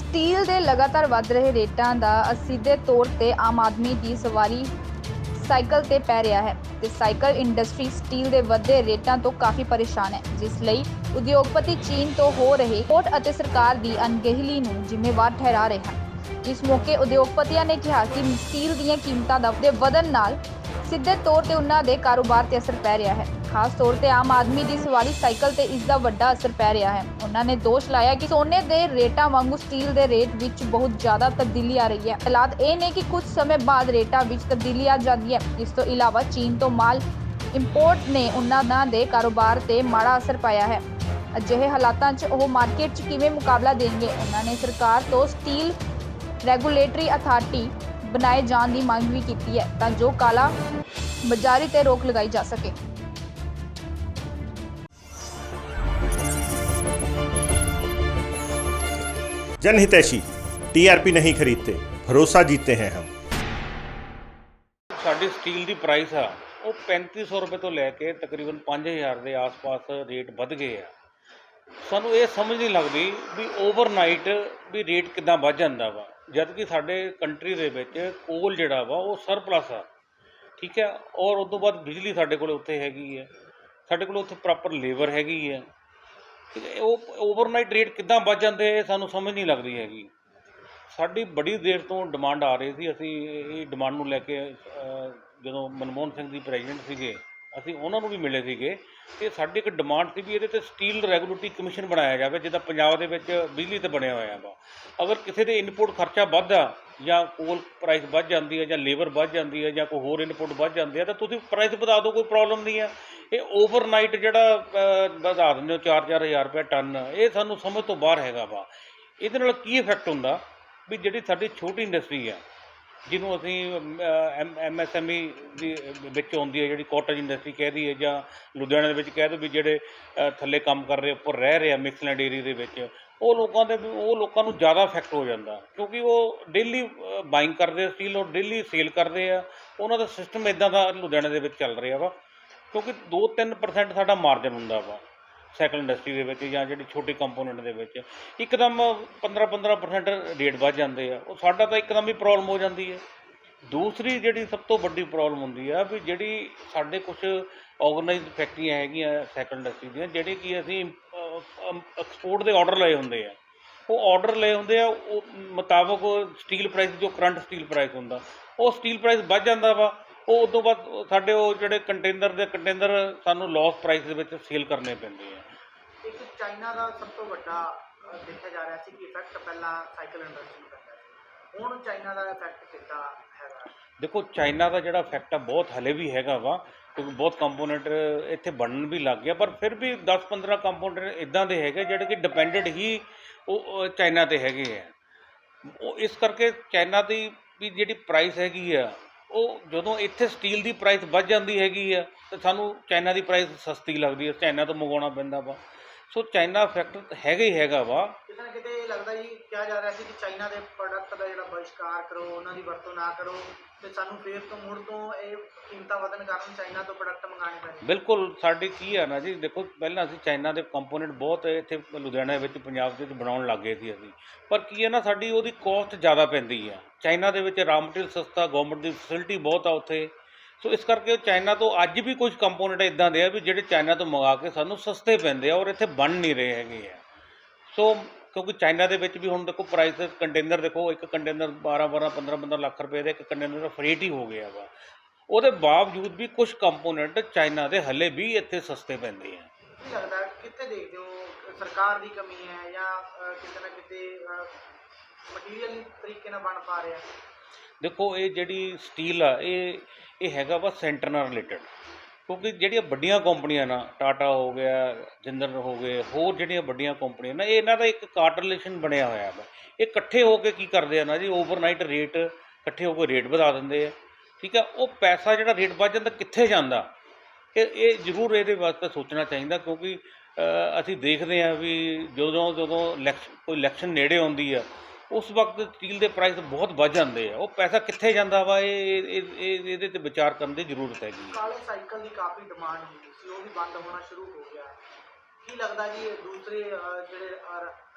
Steel ਦੇ ਲਗਾਤਾਰ ਵੱਧ ਰਹੇ ਰੇਟਾਂ ਦਾ ਸਿੱਧੇ ਤੌਰ ਤੇ ਆਮ ਆਦਮੀ ਦੀ ਸਵਾਰੀ ਸਾਈਕਲ ਤੇ ਪੈ ਰਿਹਾ ਹੈ ਤੇ ਸਾਈਕਲ ਇੰਡਸਟਰੀ ਸਟੀਲ ਦੇ ਵੱਧਦੇ ਰੇਟਾਂ ਤੋਂ ਕਾਫੀ ਪਰੇਸ਼ਾਨ ਹੈ, ਜਿਸ ਲਈ ਉਦਯੋਗਪਤੀ ਚੀਨ ਤੋਂ ਹੋ ਰਹੇ ਇੰਪੋਰਟ ਅਤੇ ਸਰਕਾਰ ਦੀ ਅਣਗਹਿਲੀ ਨੂੰ ਜ਼ਿੰਮੇਵਾਰ ਠਹਿਰਾ ਰਹੇ ਹਨ। ਇਸ ਮੌਕੇ ਉਦਯੋਗਪਤੀਆਂ ਨੇ ਕਿਹਾ ਕਿ ਸਟੀਲ ਦੀਆਂ ਕੀਮਤਾਂ ਦੇ ਵਧਣ ਨਾਲ ਸਿੱਧੇ ਤੌਰ ਤੇ ਉਹਨਾਂ ਦੇ ਕਾਰੋਬਾਰ ਤੇ ਅਸਰ ਪੈ ਰਿਹਾ ਹੈ। ਖਾਸ ਤੌਰ ਤੇ ਆਮ ਆਦਮੀ ਦੀ ਸਵਾਰੀ ਸਾਈਕਲ ਤੇ ਇਸ ਦਾ ਵੱਡਾ ਅਸਰ ਪੈ ਰਿਹਾ ਹੈ। ਉਹਨਾਂ ਨੇ ਦੋਸ਼ ਲਾਇਆ ਕਿ ਸੋਨੇ ਦੇ ਰੇਟਾਂ ਵਾਂਗੂ ਸਟੀਲ ਦੇ ਰੇਟ ਵਿੱਚ ਬਹੁਤ ਜ਼ਿਆਦਾ ਤਬਦੀਲੀ ਆ ਰਹੀ ਹੈ। ਹਾਲਾਤ ਇਹ ਨੇ ਕਿ ਕੁਝ ਸਮੇਂ ਬਾਅਦ ਰੇਟਾਂ ਵਿੱਚ ਤਬਦੀਲੀ ਆ ਜਾਂਦੀ ਹੈ। ਇਸ ਤੋਂ ਇਲਾਵਾ ਚੀਨ ਤੋਂ ਮਾਲ ਇੰਪੋਰਟ ਨੇ ਉਹਨਾਂ ਦੇ ਕਾਰੋਬਾਰ ਤੇ ਮਾੜਾ ਅਸਰ ਪਾਇਆ ਹੈ। ਅਜਿਹੇ ਹਾਲਾਤਾਂ 'ਚ ਉਹ ਮਾਰਕੀਟ 'ਚ ਕਿਵੇਂ ਮੁਕਾਬਲਾ ਦੇਣਗੇ। ਉਹਨਾਂ ਨੇ ਸਰਕਾਰ ਤੋਂ ਸਟੀਲ ਰੈਗੂਲੇਟਰੀ ਅਥਾਰਟੀ ਬਣਾਏ ਜਾਣ ਦੀ ਮੰਗ ਵੀ ਕੀਤੀ ਹੈ ਤਾਂ ਜੋ ਕਾਲਾ ਬਾਜ਼ਾਰੀ ਤੇ ਰੋਕ ਲਗਾਈ ਜਾ ਸਕੇ। जनहितैषी टीआरपी नहीं खरीदते, भरोसा जीतते हैं हम। साड़ी स्टील की प्राइस आ वो 3500 रुपए तो लैके तकरीबन 5000 के आस पास रेट बढ़ गए आ। सानू ये समझ नहीं लगती भी ओवरनाइट भी रेट किदां बढ़ जाता वा, जबकि साडे कंट्री दे विच कोल जिहड़ा वा वो सरप्लस आ, ठीक है। और उस तो बाद बिजली साडे कोल उत्थे हैगी है, साडे कोल उत्थे प्रॉपर लेबर हैगी है, ओवरनाइट रेट किदां बढ़ जाते सानू समझ नहीं लगती हैगी। साडी बड़ी देर तो डिमांड आ रही थी, असी ये डिमांड नूं लैके जदों मनमोहन सिंह जी प्रैजिडेंट सीगे असी उन्हां नूं भी मिले सीगे ते साडी एक डिमांड सी भी इहदे ते स्टील रैगूलेटरी कमीशन बनाया जाए, जिद्दां पंजाब दे विच बिजली ते बनिया होया वा। अगर किसी दे इनपुट खर्चा वधदा ਜਾਂ ਕੋਲ ਪ੍ਰਾਈਸ ਵੱਧ ਜਾਂਦੀ ਹੈ ਜਾਂ ਲੇਬਰ ਵੱਧ ਜਾਂਦੀ ਹੈ ਜਾਂ ਕੋਈ ਹੋਰ ਇਨਪੁਟ ਵੱਧ ਜਾਂਦੇ ਆ ਤਾਂ ਤੁਸੀਂ ਪ੍ਰਾਈਸ ਵਧਾ ਦਿਓ, ਕੋਈ ਪ੍ਰੋਬਲਮ ਨਹੀਂ ਹੈ। ਇਹ ਓਵਰਨਾਈਟ ਜਿਹੜਾ ਵਧਾ ਦਿੰਦੇ ਹੋ 4-4000 ਰੁਪਏ ਟਨ, ਇਹ ਸਾਨੂੰ ਸਮਝ ਤੋਂ ਬਾਹਰ ਹੈਗਾ ਵਾ। ਇਹਦੇ ਨਾਲ ਕੀ ਇਫੈਕਟ ਹੁੰਦਾ ਵੀ ਜਿਹੜੀ ਸਾਡੀ ਛੋਟੀ ਇੰਡਸਟਰੀ ਆ ਜਿਹਨੂੰ ਅਸੀਂ MSME ਦੀ ਵਿੱਚ ਆਉਂਦੀ ਹੈ, ਜਿਹੜੀ ਕਾਟੇਜ ਇੰਡਸਟਰੀ ਕਹਿ ਦਈਏ ਜਾਂ ਲੁਧਿਆਣੇ ਦੇ ਵਿੱਚ ਕਹਿ ਦਿਓ ਵੀ ਜਿਹੜੇ ਥੱਲੇ ਕੰਮ ਕਰ ਰਹੇ ਉੱਪਰ ਰਹਿ ਰਹੇ ਆ ਮਿਕਸਲੈਂਡ ਏਰੀਏ ਦੇ ਵਿੱਚ, ਉਹ ਲੋਕਾਂ ਨੂੰ ਜ਼ਿਆਦਾ ਇਫੈਕਟ ਹੋ ਜਾਂਦਾ ਕਿਉਂਕਿ ਉਹ ਡੇਲੀ ਬਾਇੰਗ ਕਰਦੇ ਆ ਸਟੀਲ ਔਰ ਡੇਲੀ ਸੇਲ ਕਰਦੇ ਆ। ਉਹਨਾਂ ਦਾ ਸਿਸਟਮ ਇੱਦਾਂ ਦਾ ਲੁਧਿਆਣੇ ਦੇ ਵਿੱਚ ਚੱਲ ਰਿਹਾ ਵਾ ਕਿਉਂਕਿ 2-3% ਸਾਡਾ ਮਾਰਜਨ ਹੁੰਦਾ ਵਾ ਸਾਈਕਲ ਇੰਡਸਟਰੀ ਦੇ ਵਿੱਚ ਜਾਂ ਜਿਹੜੀ ਛੋਟੀ ਕੰਪੋਨੈਂਟ ਦੇ ਵਿੱਚ। ਇੱਕਦਮ 15% ਰੇਟ ਵੱਧ ਜਾਂਦੇ ਆ, ਉਹ ਸਾਡਾ ਤਾਂ ਇੱਕਦਮ ਹੀ ਪ੍ਰੋਬਲਮ ਹੋ ਜਾਂਦੀ ਹੈ। ਦੂਸਰੀ ਜਿਹੜੀ ਸਭ ਤੋਂ ਵੱਡੀ ਪ੍ਰੋਬਲਮ ਹੁੰਦੀ ਆ ਵੀ ਜਿਹੜੀ ਸਾਡੇ ਕੁਛ ਆਰਗੇਨਾਈਜ਼ਡ ਫੈਕਟਰੀਆਂ ਹੈਗੀਆਂ ਸਾਈਕਲ ਇੰਡਸਟਰੀ ਦੀਆਂ, ਜਿਹੜੇ ਕਿ ਅਸੀਂ ਐਕਸਪੋਰਟ ਦੇ ਆਰਡਰ ਲਏ ਹੁੰਦੇ ਆ, ਉਹ ਆਰਡਰ ਲਏ ਹੁੰਦੇ ਆ ਉਹ ਮੁਤਾਬਕ ਸਟੀਲ ਪ੍ਰਾਈਸ ਜੋ ਕਰੰਟ ਸਟੀਲ ਪ੍ਰਾਈਸ ਹੁੰਦਾ ਉਹ ਸਟੀਲ ਪ੍ਰਾਈਸ ਵੱਧ ਜਾਂਦਾ ਵਾ। ਉਹ ਉਸ ਤੋਂ ਬਾਅਦ ਸਾਡੇ ਉਹ ਜਿਹੜੇ ਕੰਟੇਨਰ ਸਾਨੂੰ ਲੋਸ ਪ੍ਰਾਈਸ ਦੇ ਵਿੱਚ ਸੇਲ ਕਰਨੇ ਪੈਂਦੇ ਆ। ਇੱਕ ਚਾਈਨਾ ਦਾ ਸਭ ਤੋਂ ਵੱਡਾ ਦੇਖਿਆ ਜਾ ਰਿਹਾ ਸੀ ਕਿ ਇਫੈਕਟ ਪਹਿਲਾਂ ਸਾਈਕਲ ਇੰਡਸਟਰੀ ਨੂੰ ਪੈਂਦਾ ਸੀ, ਹੁਣ ਚਾਈਨਾ ਦਾ ਇਫੈਕਟ ਕਿੱਦਾਂ ਹੈਗਾ? ਦੇਖੋ ਚਾਈਨਾ ਦਾ ਜਿਹੜਾ ਇਫੈਕਟ ਆ ਬਹੁਤ ਹਲੇ ਵੀ ਹੈਗਾ ਵਾ ਕਿਉਂਕਿ ਬਹੁਤ ਕੰਪੋਨੈਂਟ ਇੱਥੇ ਬਣਨ ਵੀ ਲੱਗ ਗਿਆ, ਪਰ ਫਿਰ ਵੀ 10-15 ਕੰਪੋਨੈਂਟ ਇੱਦਾਂ ਦੇ ਹੈਗੇ ਜਿਹੜੇ ਕਿ ਡਿਪੈਂਡਡ ਹੀ ਉਹ ਚਾਈਨਾ 'ਤੇ ਹੈਗੇ ਆ। ਉਹ ਇਸ ਕਰਕੇ ਚਾਈਨਾ ਦੀ ਵੀ ਜਿਹੜੀ ਪ੍ਰਾਈਸ ਹੈਗੀ ਆ ਉਹ ਜਦੋਂ ਇੱਥੇ ਸਟੀਲ ਦੀ ਪ੍ਰਾਈਸ ਵੱਧ ਜਾਂਦੀ ਹੈਗੀ ਆ ਤਾਂ ਸਾਨੂੰ ਚਾਈਨਾ ਦੀ ਪ੍ਰਾਈਸ ਸਸਤੀ ਲੱਗਦੀ ਹੈ, ਚਾਈਨਾ ਤੋਂ ਮੰਗਵਾਉਣਾ ਪੈਂਦਾ ਵਾ। ਸੋ ਚਾਈਨਾ ਇਫੈਕਟ ਹੈਗਾ ਹੀ ਹੈਗਾ ਵਾ। ਕਿਤੇ ਨਾ ਕਿਤੇ ਲੱਗਦਾ ਜੀ ਕਿਹਾ ਜਾ ਰਿਹਾ ਸੀ ਕਿ ਚਾਈਨਾ ਦੇ ਪ੍ਰੋਡਕਟ ਦਾ ਜਿਹੜਾ ਬਹਿਸ਼ਕਾਰ ਕਰੋ, ਉਹਨਾਂ ਦੀ ਵਰਤੋਂ ਨਾ ਕਰੋ ਤੇ ਸਾਨੂੰ ਫੇਰ ਤੋਂ ਮੁੜ ਤੋਂ ਇਹ ਕੀਮਤਾਂ ਵਧਣ ਕਾਰਨ ਚਾਈਨਾ ਤੋਂ ਪ੍ਰੋਡਕਟ ਮੰਗਾਉਣੇ ਪੈਣੇ। ਬਿਲਕੁਲ ਸਾਡੀ ਕੀ ਆ ਨਾ ਜੀ, ਦੇਖੋ ਪਹਿਲਾਂ ਅਸੀਂ ਚਾਈਨਾ ਦੇ ਕੰਪੋਨੈਂਟ ਬਹੁਤ ਇੱਥੇ ਲੁਧਿਆਣਾ ਵਿੱਚ ਪੰਜਾਬ ਦੇ ਵਿੱਚ ਬਣਾਉਣ ਲੱਗ ਗਏ ਸੀ ਅਸੀਂ, ਪਰ ਕੀ ਹੈ ਨਾ ਸਾਡੀ ਉਹਦੀ ਕੋਸਟ ਜ਼ਿਆਦਾ ਪੈਂਦੀ ਆ। ਚਾਈਨਾ ਦੇ ਵਿੱਚ ਰਾ ਮਟੀਰੀਅਲ ਸਸਤਾ, ਗੌਰਮੈਂਟ ਦੀ ਫੈਸਿਲਿਟੀ ਬਹੁਤ ਆ ਉੱਥੇ। ਸੋ ਇਸ ਕਰਕੇ ਚਾਈਨਾ ਤੋਂ ਅੱਜ ਵੀ ਕੁਝ ਕੰਪੋਨੈਂਟ ਇੱਦਾਂ ਦੇ ਆ ਵੀ ਜਿਹੜੇ ਚਾਈਨਾ ਤੋਂ ਮੰਗਾ ਕੇ ਸਾਨੂੰ ਸਸਤੇ ਪੈਂਦੇ ਆ ਔਰ ਇੱਥੇ ਬਣ ਨਹੀਂ ਰਹੇ ਹੈਗੇ ਆ। ਸੋ ਕਿਉਂਕਿ ਚਾਈਨਾ ਦੇ ਵਿੱਚ ਵੀ ਹੁਣ ਦੇਖੋ ਪ੍ਰਾਈਸ ਕੰਟੇਨਰ ਦੇਖੋ, ਇੱਕ ਕੰਟੇਨਰ 12-12, 15-15 ਲੱਖ ਰੁਪਏ ਦਾ ਇੱਕ ਕੰਟੇਨਰ ਦਾ ਫਰੇਟ ਹੀ ਹੋ ਗਿਆ ਵਾ। ਉਹਦੇ ਬਾਵਜੂਦ ਵੀ ਕੁਝ ਕੰਪੋਨੈਂਟ ਚਾਈਨਾ ਦੇ ਹਲੇ ਵੀ ਇੱਥੇ ਸਸਤੇ ਪੈਂਦੇ ਆ। ਕੀ ਲੱਗਦਾ ਕਿੱਥੇ ਦੇਖਦੇ ਹੋ ਸਰਕਾਰ ਦੀ ਕਮੀ ਹੈ ਜਾਂ ਕਿਤੇ ਨਾ ਕਿਤੇ ਮਟੀਰੀਅਲ ਤਰੀਕੇ ਨਾਲ ਬਣ ਪਾ ਰਿਹਾ? ਦੇਖੋ ਇਹ ਜਿਹੜੀ ਸਟੀਲ ਆ ਇਹ ਹੈਗਾ ਵਾ ਸੈਂਟਰ ਨਾਲ ਰਿਲੇਟਡ, ਕਿਉਂਕਿ ਜਿਹੜੀਆਂ ਵੱਡੀਆਂ ਕੰਪਨੀਆਂ ਨਾ ਟਾਟਾ ਹੋ ਗਿਆ, ਜਿੰਦਲ ਹੋ ਗਏ, ਹੋਰ ਜਿਹੜੀਆਂ ਵੱਡੀਆਂ ਕੰਪਨੀਆਂ ਨਾ ਇਹਨਾਂ ਦਾ ਇੱਕ ਕਾਰਟ ਰਿਲੇਸ਼ਨ ਬਣਿਆ ਹੋਇਆ ਵਾ। ਇਹ ਇਕੱਠੇ ਹੋ ਕੇ ਕੀ ਕਰਦੇ ਆ ਨਾ ਜੀ, ਓਵਰਨਾਈਟ ਰੇਟ ਇਕੱਠੇ ਹੋ ਕੇ ਰੇਟ ਵਧਾ ਦਿੰਦੇ ਆ, ਠੀਕ ਆ। ਉਹ ਪੈਸਾ ਜਿਹੜਾ ਰੇਟ ਵੱਧ ਜਾਂਦਾ ਕਿੱਥੇ ਜਾਂਦਾ, ਇਹ ਜ਼ਰੂਰ ਇਹਦੇ ਵਾਸਤੇ ਸੋਚਣਾ ਚਾਹੀਦਾ ਕਿਉਂਕਿ ਅਸੀਂ ਦੇਖਦੇ ਹਾਂ ਵੀ ਜਦੋਂ ਕੋਈ ਇਲੈਕਸ਼ਨ ਨੇੜੇ ਆਉਂਦੀ ਆ ਉਸ ਵਕਤ ਸਟੀਲ ਦੇ ਪ੍ਰਾਈਸ ਬਹੁਤ ਵੱਧ ਜਾਂਦੇ ਆ। ਉਹ ਪੈਸਾ ਕਿੱਥੇ ਜਾਂਦਾ ਵਾ, ਇਹਦੇ 'ਤੇ ਵਿਚਾਰ ਕਰਨ ਦੀ ਜ਼ਰੂਰਤ ਹੈਗੀ। ਕਾਲੇ ਸਾਈਕਲ ਦੀ ਕਾਫੀ ਡਿਮਾਂਡ ਹੁੰਦੀ ਸੀ, ਉਹ ਵੀ ਬੰਦ ਹੋਣਾ ਸ਼ੁਰੂ ਹੋ ਗਿਆ। ਕੀ ਲੱਗਦਾ ਜੀ ਦੂਸਰੇ ਜਿਹੜੇ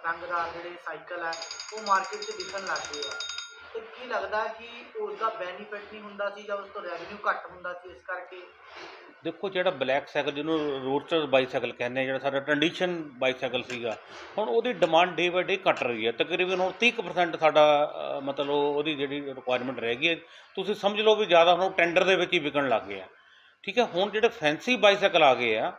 ਰੰਗਦਾਰ ਜਿਹੜੇ ਸਾਈਕਲ ਹੈ ਉਹ ਮਾਰਕੀਟ 'ਚ ਦਿਖਣ ਲੱਗ ਗਏ ਆ, ਤੇ ਕੀ ਲੱਗਦਾ ਕਿ ਉਸ ਦਾ ਬੈਨੀਫਿਟ ਨਹੀਂ ਹੁੰਦਾ ਸੀ ਜਾਂ ਉਸ ਤੋਂ ਰੈਵਨਿਊ ਘੱਟ ਹੁੰਦਾ ਸੀ ਇਸ ਕਰਕੇ? ਦੇਖੋ ਜਿਹੜਾ ਬਲੈਕ ਸਾਈਕਲ ਜਿਹਨੂੰ ਰੋਡਸਟਰ ਬਾਈਸਾਈਕਲ ਕਹਿੰਦੇ ਆ, ਜਿਹੜਾ ਸਾਡਾ ਟ੍ਰੈਡੀਸ਼ਨ ਬਾਈਸਾਈਕਲ ਸੀਗਾ, ਹੁਣ ਉਹਦੀ ਡਿਮਾਂਡ ਡੇ ਬਾਏ ਡੇ ਘੱਟ ਰਹੀ ਹੈ। ਤਕਰੀਬਨ ਹੁਣ 30% ਸਾਡਾ ਮਤਲਬ ਉਹਦੀ ਜਿਹੜੀ ਰਿਕੁਆਇਰਮੈਂਟ ਰਹਿ ਗਈ ਹੈ। ਤੁਸੀਂ ਸਮਝ ਲਓ ਵੀ ਜ਼ਿਆਦਾ ਹੁਣ ਟੈਂਡਰ ਦੇ ਵਿੱਚ ਹੀ ਵਿਕਣ ਲੱਗ ਗਏ ਆ। ਠੀਕ ਹੈ, ਹੁਣ ਜਿਹੜੇ ਫੈਂਸੀ ਬਾਈਸਾਈਕਲ ਆ ਗਏ ਆ,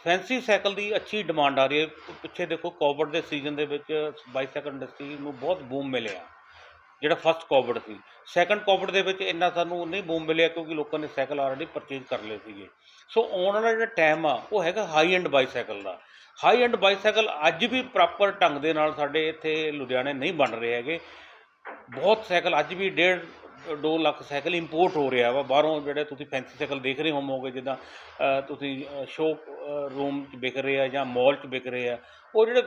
ਫੈਂਸੀ ਸਾਈਕਲ ਦੀ ਅੱਛੀ ਡਿਮਾਂਡ ਆ ਰਹੀ ਹੈ। ਪਿੱਛੇ ਦੇਖੋ ਕੋਵਿਡ ਦੇ ਸੀਜ਼ਨ ਦੇ ਵਿੱਚ ਬਾਈਸਾਈਕਲ ਇੰਡਸਟਰੀ ਨੂੰ ਬਹੁਤ ਬੂਮ ਮਿਲਿਆ, ਜਿਹੜਾ ਫਸਟ ਕੋਵਿਡ ਸੀ। ਸੈਕੰਡ ਕੋਵਿਡ ਦੇ ਵਿੱਚ ਇੰਨਾ ਸਾਨੂੰ ਨਹੀਂ ਬੂਮ ਮਿਲਿਆ ਕਿਉਂਕਿ ਲੋਕਾਂ ਨੇ ਸਾਈਕਲ ਆਲਰੇਡੀ ਪਰਚੇਜ਼ ਕਰ ਲਏ ਸੀਗੇ। ਸੋ ਆਉਣ ਵਾਲਾ ਜਿਹੜਾ ਟਾਈਮ ਆ ਉਹ ਹੈਗਾ ਹਾਈ ਐਂਡ ਬਾਈਸਾਈਕਲ ਦਾ। ਹਾਈ ਐਂਡ ਬਾਈਸਾਈਕਲ ਅੱਜ ਵੀ ਪ੍ਰੋਪਰ ਢੰਗ ਦੇ ਨਾਲ ਸਾਡੇ ਇੱਥੇ ਲੁਧਿਆਣੇ ਨਹੀਂ ਬਣ ਰਹੇ ਹੈਗੇ। ਬਹੁਤ ਸਾਈਕਲ ਅੱਜ ਵੀ 1.5-2 ਲੱਖ ਸਾਈਕਲ ਇੰਪੋਰਟ ਹੋ ਰਿਹਾ ਵਾ ਬਾਹਰੋਂ। ਜਿਹੜੇ ਤੁਸੀਂ ਫੈਂਸੀ ਸਾਈਕਲ ਦੇਖ ਰਹੇ ਹੋਵੋਗੇ, ਜਿੱਦਾਂ ਤੁਸੀਂ ਸ਼ੋਅ ਰੂਮ 'ਚ ਵਿਕ ਰਹੇ ਆ ਜਾਂ ਮਾਲ 'ਚ ਵਿਕ ਰਹੇ ਆ, ਉਹ ਜਿਹੜੇ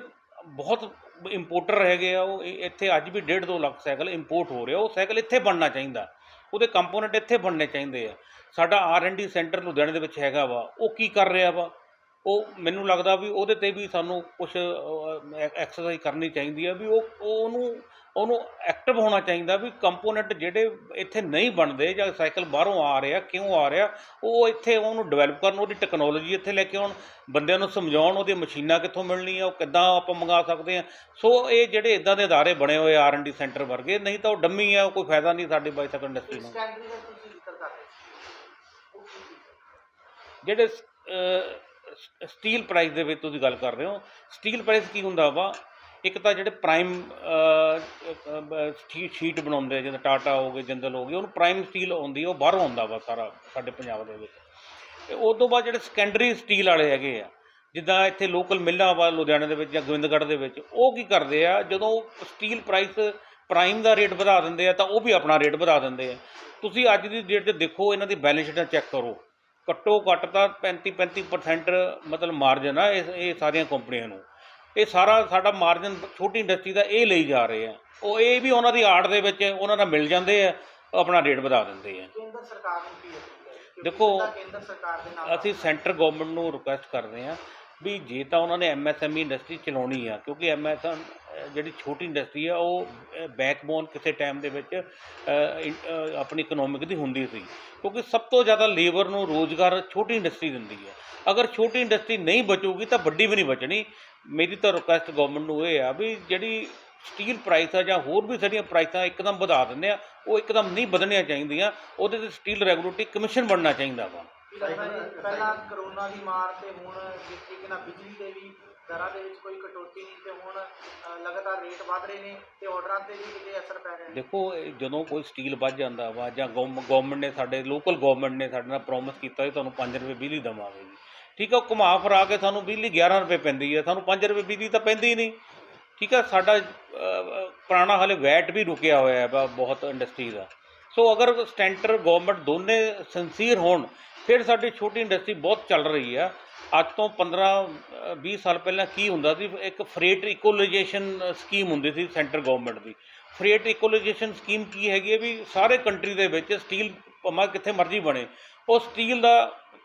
ਬਹੁਤ ਇੰਪੋਰਟਰ ਹੈਗੇ ਆ, ਉਹ ਇੱਥੇ ਅੱਜ ਵੀ 1.5-2 ਲੱਖ ਸਾਈਕਲ ਇੰਪੋਰਟ ਹੋ ਰਿਹਾ। ਉਹ ਸਾਈਕਲ ਇੱਥੇ ਬਣਨਾ ਚਾਹੀਦਾ, ਉਹਦੇ ਕੰਪੋਨੈਂਟ ਇੱਥੇ ਬਣਨੇ ਚਾਹੀਦੇ ਆ। ਸਾਡਾ R&D ਸੈਂਟਰ ਲੁਧਿਆਣੇ ਦੇ ਵਿੱਚ ਹੈਗਾ ਵਾ, ਉਹ ਕੀ ਕਰ ਰਿਹਾ ਵਾ? ਉਹ ਮੈਨੂੰ ਲੱਗਦਾ ਵੀ ਉਹਦੇ 'ਤੇ ਵੀ ਸਾਨੂੰ ਕੁਛ ਐਕਸਰਸਾਈਜ਼ ਕਰਨੀ ਚਾਹੀਦੀ ਆ ਵੀ ਉਹਨੂੰ ਐਕਟਿਵ ਹੋਣਾ ਚਾਹੀਦਾ ਵੀ ਕੰਪੋਨੈਂਟ ਜਿਹੜੇ ਇੱਥੇ ਨਹੀਂ ਬਣਦੇ ਜਾਂ ਸਾਈਕਲ ਬਾਹਰੋਂ ਆ ਰਿਹਾ, ਕਿਉਂ ਆ ਰਿਹਾ, ਉਹ ਇੱਥੇ ਉਹਨੂੰ ਡਿਵੈਲਪ ਕਰਨ, ਉਹਦੀ ਟੈਕਨੋਲੋਜੀ ਇੱਥੇ ਲੈ ਕੇ ਆਉਣ, ਬੰਦਿਆਂ ਨੂੰ ਸਮਝਾਉਣ ਉਹਦੀਆਂ ਮਸ਼ੀਨਾਂ ਕਿੱਥੋਂ ਮਿਲਣੀਆਂ, ਉਹ ਕਿੱਦਾਂ ਆਪਾਂ ਮੰਗਾ ਸਕਦੇ ਹਾਂ। ਸੋ ਇਹ ਜਿਹੜੇ ਇੱਦਾਂ ਦੇ ਅਦਾਰੇ ਬਣੇ ਹੋਏ R&D ਸੈਂਟਰ ਵਰਗੇ, ਨਹੀਂ ਤਾਂ ਉਹ ਡੰਮੀ ਆ, ਕੋਈ ਫਾਇਦਾ ਨਹੀਂ ਸਾਡੀ ਬਾਈਸਾਈਕਲ ਇੰਡਸਟਰੀ ਨੂੰ। ਸੈਕੰਡਰੀ ਦਾ ਤੁਸੀਂ ਜ਼ਿਕਰ ਕਰ ਰਹੇ ਸੀ, ਉਹ ਕੀ ਚੀਜ਼ ਹੈ? ਜਿਹੜੇ ਸਟੀਲ ਪ੍ਰਾਈਸ ਦੇ ਵਿੱਚ ਤੁਸੀਂ ਗੱਲ ਕਰ ਰਹੇ ਹੋ, ਸਟੀਲ ਪ੍ਰਾਈਸ ਕੀ ਹੁੰਦਾ ਵਾ? ਇੱਕ ਤਾਂ ਜਿਹੜੇ ਪ੍ਰਾਈਮ ਸ਼ੀਟ ਬਣਾਉਂਦੇ, ਜਿੱਦਾਂ ਟਾਟਾ ਹੋ ਗਏ, ਜਿੰਦਲ ਹੋ ਗਈ, ਉਹਨੂੰ ਪ੍ਰਾਈਮ ਸਟੀਲ ਆਉਂਦੀ, ਉਹ ਬਾਹਰੋਂ ਆਉਂਦਾ ਵਾ ਸਾਰਾ ਸਾਡੇ ਪੰਜਾਬ ਦੇ ਵਿੱਚ। ਅਤੇ ਉਸ ਤੋਂ ਬਾਅਦ ਜਿਹੜੇ ਸੈਕੰਡਰੀ ਸਟੀਲ ਵਾਲੇ ਹੈਗੇ ਆ, ਜਿੱਦਾਂ ਇੱਥੇ ਲੋਕਲ ਮਿੱਲਾਂ ਵਾ ਲੁਧਿਆਣੇ ਦੇ ਵਿੱਚ ਜਾਂ ਗੋਬਿੰਦਗੜ੍ਹ ਦੇ ਵਿੱਚ, ਉਹ ਕੀ ਕਰਦੇ ਆ, ਜਦੋਂ ਸਟੀਲ ਪ੍ਰਾਈਸ ਪ੍ਰਾਈਮ ਦਾ ਰੇਟ ਵਧਾ ਦਿੰਦੇ ਆ ਤਾਂ ਉਹ ਵੀ ਆਪਣਾ ਰੇਟ ਵਧਾ ਦਿੰਦੇ ਆ। ਤੁਸੀਂ ਅੱਜ ਦੀ ਡੇਟ 'ਚ ਦੇਖੋ, ਇਹਨਾਂ ਦੀ ਬੈਲੈਂਸ ਸ਼ੀਟਾਂ ਚੈੱਕ ਕਰੋ, ਘੱਟੋ ਘੱਟ ਤਾਂ 35% ਮਤਲਬ ਮਾਰਜਨ ਆ ਇਹ ਸਾਰੀਆਂ ਕੰਪਨੀਆਂ ਨੂੰ। ਇਹ ਸਾਰਾ ਸਾਡਾ ਮਾਰਜਨ ਛੋਟੀ ਇੰਡਸਟਰੀ ਦਾ ਇਹ ਲਈ ਜਾ ਰਹੇ ਆ। ਉਹ ਇਹ ਵੀ ਉਹਨਾਂ ਦੀ ਆੜ ਦੇ ਵਿੱਚ ਉਹਨਾਂ ਨਾਲ ਮਿਲ ਜਾਂਦੇ ਆ, ਆਪਣਾ ਰੇਟ ਵਧਾ ਦਿੰਦੇ ਆ। ਕੇਂਦਰ ਸਰਕਾਰ ਨੂੰ ਕੀ ਅਪੀਲ ਹੈ? ਦੇਖੋ, ਕੇਂਦਰ ਸਰਕਾਰ ਦੇ ਨਾਲ ਅਸੀਂ ਸੈਂਟਰ ਗੌਰਮੈਂਟ ਨੂੰ ਰਿਕੁਐਸਟ ਕਰਦੇ ਹਾਂ ਵੀ ਜੇ ਤਾਂ ਉਹਨਾਂ ਨੇ MSME ਇੰਡਸਟਰੀ ਚਲਾਉਣੀ ਆ, ਕਿਉਂਕਿ ਜਿਹੜੀ ਛੋਟੀ ਇੰਡਸਟਰੀ ਆ ਉਹ ਬੈਕਬੋਨ ਕਿਸੇ ਟਾਈਮ ਦੇ ਵਿੱਚ ਆਪਣੀ ਇਕਨੋਮਿਕ ਦੀ ਹੁੰਦੀ ਸੀ, ਕਿਉਂਕਿ ਸਭ ਤੋਂ ਜ਼ਿਆਦਾ ਲੇਬਰ ਨੂੰ ਰੋਜ਼ਗਾਰ ਛੋਟੀ ਇੰਡਸਟਰੀ ਦਿੰਦੀ ਹੈ। ਅਗਰ ਛੋਟੀ ਇੰਡਸਟਰੀ ਨਹੀਂ ਬਚੂਗੀ ਤਾਂ ਵੱਡੀ ਵੀ ਨਹੀਂ ਬਚਣੀ। ਮੇਰੀ ਤਾਂ ਰਿਕੁਐਸਟ ਗੌਰਮੈਂਟ ਨੂੰ ਇਹ ਆ ਵੀ ਜਿਹੜੀ ਸਟੀਲ ਪ੍ਰਾਈਸ ਆ ਜਾਂ ਹੋਰ ਵੀ ਸਾਡੀਆਂ ਪ੍ਰਾਈਸਾਂ ਇੱਕਦਮ ਵਧਾ ਦਿੰਦੇ ਆ, ਉਹ ਇੱਕਦਮ ਨਹੀਂ ਵਧਣੀਆਂ ਚਾਹੀਦੀਆਂ। ਉਹਦੇ 'ਤੇ ਸਟੀਲ ਰੈਗੂਲੇਟਰੀ ਕਮਿਸ਼ਨ ਬਣਨਾ ਚਾਹੀਦਾ ਵਾ। ਕੀ ਲੱਗਦਾ ਜੀ, ਪਹਿਲਾਂ ਕਰੋਨਾ ਦੀ ਮਾਰ ਤੇ ਹੁਣ ਜਿਸ ਤਰੀਕੇ ਨਾਲ ਬਿਜਲੀ ਦੇ ਵੀ ਦਰਾਂ ਦੇ ਵਿੱਚ ਕੋਈ ਕਟੌਤੀ ਨਹੀਂ, ਤੇ ਹੁਣ ਲਗਾਤਾਰ ਰੇਟ ਵੱਧ ਰਹੇ ਨੇ ਤੇ ਆਰਡਰਾਂ 'ਤੇ ਵੀ ਕਿਤੇ ਅਸਰ ਪੈ ਰਿਹਾ ਹੈ? ਦੇਖੋ, ਜਦੋਂ ਕੋਈ ਸਟੀਲ ਵੱਧ ਜਾਂਦਾ ਵਾ ਜਾਂ ਗੌਰਮੈਂਟ ਨੇ, ਸਾਡੇ ਲੋਕਲ ਗੌਰਮੈਂਟ ਨੇ ਸਾਡੇ ਨਾਲ ਪ੍ਰੋਮਿਸ ਕੀਤਾ ਵੀ ਤੁਹਾਨੂੰ 5 ਰੁਪਏ ਬਿਜਲੀ ਦੇਵਾਂਗੇ ਜੀ। ਠੀਕ ਹੈ, ਉਹ ਘੁਮਾ ਫਿਰਾ ਕੇ ਸਾਨੂੰ ਬਿਜਲੀ 11 ਰੁਪਏ ਪੈਂਦੀ ਹੈ, ਸਾਨੂੰ 5 ਰੁਪਏ ਬਿਜਲੀ ਤਾਂ ਪੈਂਦੀ ਹੀ ਨਹੀਂ। ਠੀਕ ਹੈ, ਸਾਡਾ ਪੁਰਾਣਾ ਹਾਲੇ ਵੈਟ ਵੀ ਰੁਕਿਆ ਹੋਇਆ ਵਾ ਬਹੁਤ ਇੰਡਸਟਰੀ ਦਾ। ਸੋ ਅਗਰ ਸੈਂਟਰ ਗੌਰਮੈਂਟ ਦੋਨੇ ਸਿੰਸੀਅਰ ਹੋਣ, ਫਿਰ ਸਾਡੀ ਛੋਟੀ ਇੰਡਸਟਰੀ ਬਹੁਤ ਚੱਲ ਰਹੀ ਆ। ਅੱਜ ਤੋਂ 15-20 ਸਾਲ ਪਹਿਲਾਂ ਕੀ ਹੁੰਦਾ ਸੀ, ਇੱਕ ਫਰੇਟ ਇਕੋਲਾਈਜੇਸ਼ਨ ਸਕੀਮ ਹੁੰਦੀ ਸੀ ਸੈਂਟਰ ਗੌਰਮੈਂਟ ਦੀ। ਫਰੇਟ ਇਕੋਲਾਈਜੇਸ਼ਨ ਸਕੀਮ ਕੀ ਹੈਗੀ ਹੈ ਵੀ ਸਾਰੇ ਕੰਟਰੀ ਦੇ ਵਿੱਚ ਸਟੀਲ ਭਾਵੇਂ ਕਿੱਥੇ ਮਰਜ਼ੀ ਬਣੇ, ਉਹ ਸਟੀਲ ਦਾ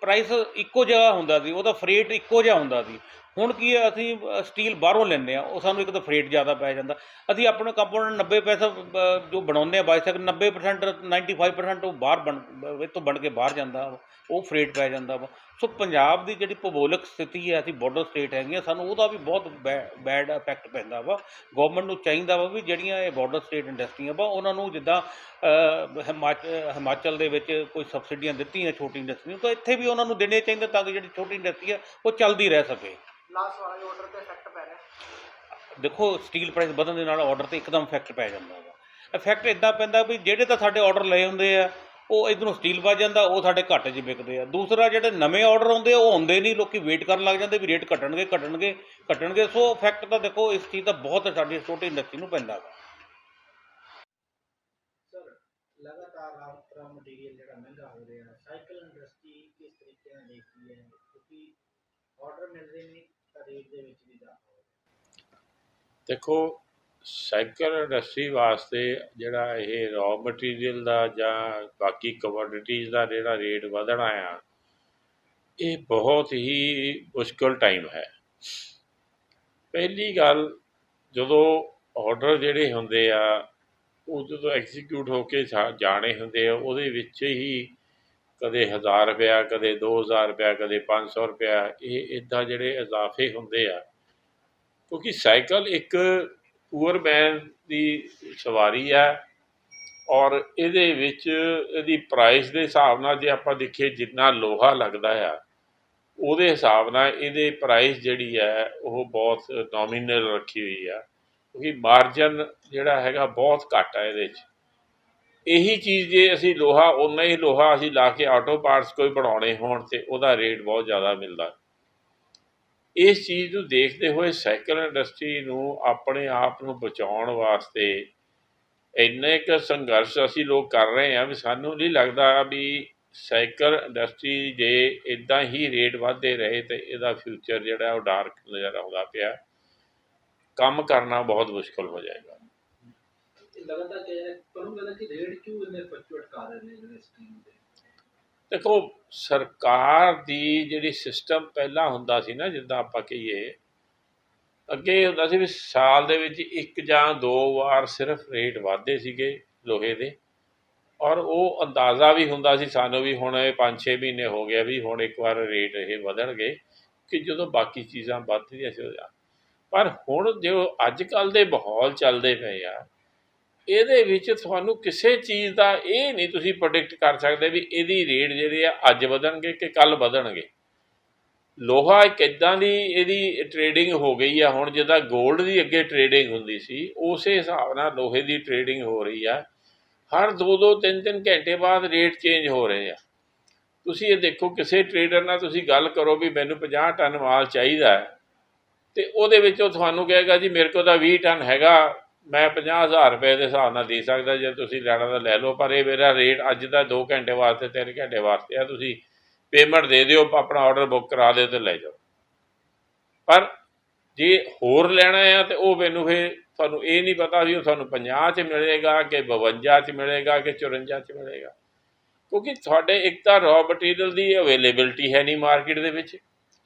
ਪ੍ਰਾਈਸ ਇੱਕੋ ਜਿਹਾ ਹੁੰਦਾ ਸੀ, ਉਹਦਾ ਫਰੇਟ ਇੱਕੋ ਜਿਹਾ ਹੁੰਦਾ ਸੀ। ਹੁਣ ਕੀ ਹੈ, ਅਸੀਂ ਸਟੀਲ ਬਾਹਰੋਂ ਲੈਂਦੇ ਹਾਂ, ਉਹ ਸਾਨੂੰ ਇੱਕ ਤਾਂ ਫਰੇਟ ਜ਼ਿਆਦਾ ਪੈ ਜਾਂਦਾ। ਅਸੀਂ ਆਪਣੇ ਕੰਪੋਨੈਂਟ 90 ਪੈਸਾ ਜੋ ਬਣਾਉਂਦੇ ਹਾਂ ਬਾਈਸਾਈਕਲ, 90% 95% ਉਹ ਬਾਹਰ ਇਹ ਤੋਂ ਬਣ ਕੇ ਬਾਹਰ ਜਾਂਦਾ, ਉਹ ਫਰੇਟ ਪੈ ਜਾਂਦਾ ਵਾ। ਸੋ ਪੰਜਾਬ ਦੀ ਜਿਹੜੀ ਭੂਗੋਲਿਕ ਸਥਿਤੀ ਹੈ, ਅਸੀਂ ਬਾਰਡਰ ਸਟੇਟ ਹੈਗੀਆਂ, ਸਾਨੂੰ ਉਹਦਾ ਵੀ ਬਹੁਤ ਬੈਡ ਇਫੈਕਟ ਪੈਂਦਾ ਵਾ। ਗੌਰਮੈਂਟ ਨੂੰ ਚਾਹੀਦਾ ਵਾ ਵੀ ਜਿਹੜੀਆਂ ਇਹ ਬਾਰਡਰ ਸਟੇਟ ਇੰਡਸਟਰੀਆਂ ਵਾ, ਉਹਨਾਂ ਨੂੰ ਜਿੱਦਾਂ ਹਿਮਾਚਲ ਦੇ ਵਿੱਚ ਕੋਈ ਸਬਸਿਡੀਆਂ ਦਿੱਤੀਆਂ ਛੋਟੀ ਇੰਡਸਟਰੀ ਨੂੰ, ਤਾਂ ਇੱਥੇ ਵੀ ਉਹਨਾਂ ਨੂੰ ਦੇਣੇ ਚਾਹੀਦੇ ਤਾਂ ਕਿ ਜਿਹੜੀ ਛੋਟੀ ਇੰਡਸਟਰੀ ਆ ਉਹ ਚੱਲਦੀ ਰਹਿ ਸਕੇ। ਲਾਸਟ ਵਾਲੇ ਆਰਡਰ 'ਤੇ ਇਫੈਕਟ ਪੈ ਰਿਹਾ? ਦੇਖੋ, ਸਟੀਲ ਪ੍ਰਾਈਸ ਵਧਣ ਦੇ ਨਾਲ ਆਰਡਰ 'ਤੇ ਇੱਕਦਮ ਇਫੈਕਟ ਪੈ ਜਾਂਦਾ ਵਾ। ਇਫੈਕਟ ਇੱਦਾਂ ਪੈਂਦਾ ਵੀ ਜਿਹੜੇ ਤਾਂ ਸਾਡੇ ਆਰਡਰ ਲਏ ਹੁੰਦੇ ਆ, ਉਹ ਇੱਧਰੋਂ ਸਟੀਲ ਵੱਧ ਜਾਂਦਾ, ਉਹ ਸਾਡੇ ਘੱਟ 'ਚ ਵਿਕਦੇ ਆ। ਦੂਸਰਾ, ਜਿਹੜੇ ਨਵੇਂ ਆਰਡਰ ਆਉਂਦੇ ਆ ਉਹ ਆਉਂਦੇ ਨਹੀਂ, ਲੋਕ ਵੇਟ ਕਰਨ ਲੱਗ ਜਾਂਦੇ ਵੀ ਰੇਟ ਘਟਣਗੇ। ਸੋ ਇਫੈਕਟ ਤਾਂ ਦੇਖੋ ਇਸ ਚੀਜ਼ ਦਾ ਬਹੁਤ ਸਾਡੀ ਛੋਟੀ ਇੰਡਸਟਰੀ ਨੂੰ ਪੈਂਦਾ ਵਾ। ਸਰ, ਲਗਾਤਾਰ ਰਾ ਮਟੀਰੀਅਲ ਜਿਹੜਾ ਮਹਿੰਗਾ ਹੋ ਰਿਹਾ, ਸਾਈਕਲ ਇੰਡਸਟਰੀ ਕਿਸ ਤਰੀਕੇ ਨਾਲ ਦੇਖਦੀ ਹੈ? ਕਿਉਂਕਿ ਆਰਡਰ ਮਿਲਦੇ ਨੇ ਤਾਂ ਰੇਟ ਦੇ ਵਿੱਚ ਵੀ ਇਜ਼ਾਫਾ ਹੋ ਰਿਹਾ। ਦੇਖੋ, ਸਾਈਕਲ ਇੰਡਸਟਰੀ ਵਾਸਤੇ ਜਿਹੜਾ ਇਹ ਰॉ ਮਟੀਰੀਅਲ ਦਾ ਜਾਂ ਬਾਕੀ ਕਮੋਡਿਟੀਜ਼ ਦਾ ਜਿਹੜਾ ਰੇਟ ਵਧਣਾ ਆ, ਇਹ ਬਹੁਤ ਹੀ ਮੁਸ਼ਕਲ ਟਾਈਮ ਹੈ। ਪਹਿਲੀ ਗੱਲ, ਜਦੋਂ ਆਰਡਰ ਜਿਹੜੇ ਹੁੰਦੇ ਆ ਉਹ ਜਦੋਂ ਐਗਜ਼ੀਕਿਊਟ ਹੋ ਕੇ ਜਾਣੇ ਹੁੰਦੇ ਆ, ਉਹਦੇ ਵਿੱਚ ਹੀ ਕਦੇ 1000 ਰੁਪਇਆ, ਕਦੇ 2000 ਰੁਪਇਆ, ਕਦੇ 500 ਰੁਪਇਆ, ਇਹ ਇੱਦਾਂ ਜਿਹੜੇ ਇਜ਼ਾਫੇ ਹੁੰਦੇ ਆ। ਕਿਉਂਕਿ ਸਾਈਕਲ ਇੱਕ ਪੂਅਰ ਮੈਨ ਦੀ ਸਵਾਰੀ ਆ, ਔਰ ਇਹਦੇ ਵਿੱਚ ਇਹਦੀ ਪ੍ਰਾਈਸ ਦੇ ਹਿਸਾਬ ਨਾਲ ਜੇ ਆਪਾਂ ਦੇਖੀਏ ਜਿੰਨਾ ਲੋਹਾ ਲੱਗਦਾ ਆ, ਉਹਦੇ ਹਿਸਾਬ ਨਾਲ ਇਹਦੇ ਪ੍ਰਾਈਸ ਜਿਹੜੀ ਹੈ ਉਹ ਬਹੁਤ ਨੋਮੀਨਲ ਰੱਖੀ ਹੋਈ ਆ, ਕਿਉਂਕਿ ਮਾਰਜਨ ਜਿਹੜਾ ਹੈਗਾ ਬਹੁਤ ਘੱਟ ਆ ਇਹਦੇ 'ਚ। ਇਹੀ ਚੀਜ਼ ਜੇ ਅਸੀਂ ਲੋਹਾ, ਓਨਾ ਹੀ ਲੋਹਾ ਅਸੀਂ ਲਾ ਕੇ ਆਟੋ ਪਾਰਟਸ ਕੋਈ ਬਣਾਉਣੇ ਹੋਣ ਤਾਂ ਉਹਦਾ ਰੇਟ ਬਹੁਤ ਜ਼ਿਆਦਾ ਮਿਲਦਾ। ਇਸ ਚੀਜ਼ ਨੂੰ ਦੇਖਦੇ ਹੋਏ ਸਾਈਕਲ ਇੰਡਸਟਰੀ ਨੂੰ ਆਪਣੇ ਆਪ ਨੂੰ ਬਚਾਉਣ ਵਾਸਤੇ ਇੰਨੇ ਕੁ ਸੰਘਰਸ਼ ਅਸੀਂ ਲੋਕ ਕਰ ਰਹੇ ਹਾਂ ਵੀ ਸਾਨੂੰ ਨਹੀਂ ਲੱਗਦਾ ਵੀ ਸਾਈਕਲ ਇੰਡਸਟਰੀ ਜੇ ਇੱਦਾਂ ਹੀ ਰੇਟ ਵੱਧਦੇ ਰਹੇ ਤਾਂ ਇਹਦਾ ਫਿਊਚਰ ਜਿਹੜਾ ਉਹ ਡਾਰਕ ਨਜ਼ਰ ਆਉਂਦਾ ਪਿਆ। ਕੰਮ ਕਰਨਾ ਬਹੁਤ ਮੁਸ਼ਕਲ ਹੋ ਜਾਏਗਾ। ਲਗਾਤਾਰ ਤੁਹਾਨੂੰ ਲੱਗਦਾ ਕਿ ਰੇਟ ਕਿਉਂ ਇੰਨੇ ਫਲਕਚੁਏਟ ਕਰ ਰਹੇ ਨੇ ਜਿਹੜੇ ਸਕੀਮ ਦੇ? ਦੇਖੋ, ਸਰਕਾਰ ਦੀ ਜਿਹੜੀ ਸਿਸਟਮ ਪਹਿਲਾਂ ਹੁੰਦਾ ਸੀ ਨਾ, ਜਿੱਦਾਂ ਆਪਾਂ ਕਹੀਏ ਅੱਗੇ ਹੁੰਦਾ ਸੀ ਵੀ ਸਾਲ ਦੇ ਵਿੱਚ 1 ਜਾਂ 2 ਵਾਰ ਸਿਰਫ ਰੇਟ ਵੱਧਦੇ ਸੀਗੇ ਲੋਹੇ ਦੇ, ਔਰ ਉਹ ਅੰਦਾਜ਼ਾ ਵੀ ਹੁੰਦਾ ਸੀ ਸਾਨੂੰ ਵੀ ਹੁਣ ਇਹ 5-6 ਮਹੀਨੇ ਹੋ ਗਿਆ ਵੀ ਹੁਣ ਇੱਕ ਵਾਰ ਰੇਟ ਇਹ ਵਧਣਗੇ, ਕਿ ਜਦੋਂ ਬਾਕੀ ਚੀਜ਼ਾਂ ਵੱਧਦੀਆਂ ਸੀ। ਪਰ ਹੁਣ ਜੋ ਅੱਜ ਕੱਲ੍ਹ ਦੇ ਮਾਹੌਲ ਚੱਲਦੇ ਪਏ ਆ, ਇਹਦੇ ਵਿੱਚ ਤੁਹਾਨੂੰ ਕਿਸੇ ਚੀਜ਼ ਦਾ ਇਹ ਨਹੀਂ ਤੁਸੀਂ ਪ੍ਰੈਡਿਕਟ ਕਰ ਸਕਦੇ ਵੀ ਇਹਦੀ ਰੇਟ ਜਿਹੜੇ ਆ ਅੱਜ ਵਧਣਗੇ ਕਿ ਕੱਲ੍ਹ ਵਧਣਗੇ। ਲੋਹਾ ਇੱਕ ਇੱਦਾਂ ਦੀ ਇਹਦੀ ਟਰੇਡਿੰਗ ਹੋ ਗਈ ਆ ਹੁਣ, ਜਿੱਦਾਂ ਗੋਲਡ ਦੀ ਅੱਗੇ ਟਰੇਡਿੰਗ ਹੁੰਦੀ ਸੀ, ਉਸੇ ਹਿਸਾਬ ਨਾਲ ਲੋਹੇ ਦੀ ਟਰੇਡਿੰਗ ਹੋ ਰਹੀ ਆ। ਹਰ 2-2 3-3 ਘੰਟੇ ਬਾਅਦ ਰੇਟ ਚੇਂਜ ਹੋ ਰਹੇ ਆ। ਤੁਸੀਂ ਇਹ ਦੇਖੋ, ਕਿਸੇ ਟਰੇਡਰ ਨਾਲ ਤੁਸੀਂ ਗੱਲ ਕਰੋ ਵੀ ਮੈਨੂੰ 50 ਟਨ ਮਾਲ ਚਾਹੀਦਾ ਹੈ, ਅਤੇ ਉਹਦੇ ਵਿੱਚ ਉਹ ਤੁਹਾਨੂੰ ਕਹੇਗਾ ਜੀ ਮੇਰੇ ਕੋਲ ਤਾਂ 20 ਟਨ ਹੈਗਾ, ਮੈਂ 50,000 ਰੁਪਏ ਦੇ ਹਿਸਾਬ ਨਾਲ ਦੇ ਸਕਦਾ, ਜੇ ਤੁਸੀਂ ਲੈਣਾ ਤਾਂ ਲੈ ਲਓ, ਪਰ ਇਹ ਮੇਰਾ ਰੇਟ ਅੱਜ ਦਾ 2 ਘੰਟੇ ਵਾਸਤੇ 3 ਘੰਟੇ ਵਾਸਤੇ ਆ, ਤੁਸੀਂ ਪੇਮੈਂਟ ਦੇ ਦਿਓ, ਆਪਣਾ ਆਰਡਰ ਬੁੱਕ ਕਰਾ ਦਿਓ ਅਤੇ ਲੈ ਜਾਓ। ਪਰ ਜੇ ਹੋਰ ਲੈਣਾ ਆ ਤਾਂ ਉਹ ਮੈਨੂੰ ਫਿਰ ਤੁਹਾਨੂੰ ਇਹ ਨਹੀਂ ਪਤਾ ਵੀ ਉਹ ਤੁਹਾਨੂੰ 50 'ਚ ਮਿਲੇਗਾ ਕਿ 52 'ਚ ਮਿਲੇਗਾ ਕਿ 54 'ਚ ਮਿਲੇਗਾ, ਕਿਉਂਕਿ ਤੁਹਾਡੇ ਇੱਕ ਤਾਂ ਰॉ ਮਟੀਰੀਅਲ ਦੀ ਅਵੇਲੇਬਿਲਿਟੀ ਹੈ ਨਹੀਂ ਮਾਰਕੀਟ ਦੇ ਵਿੱਚ,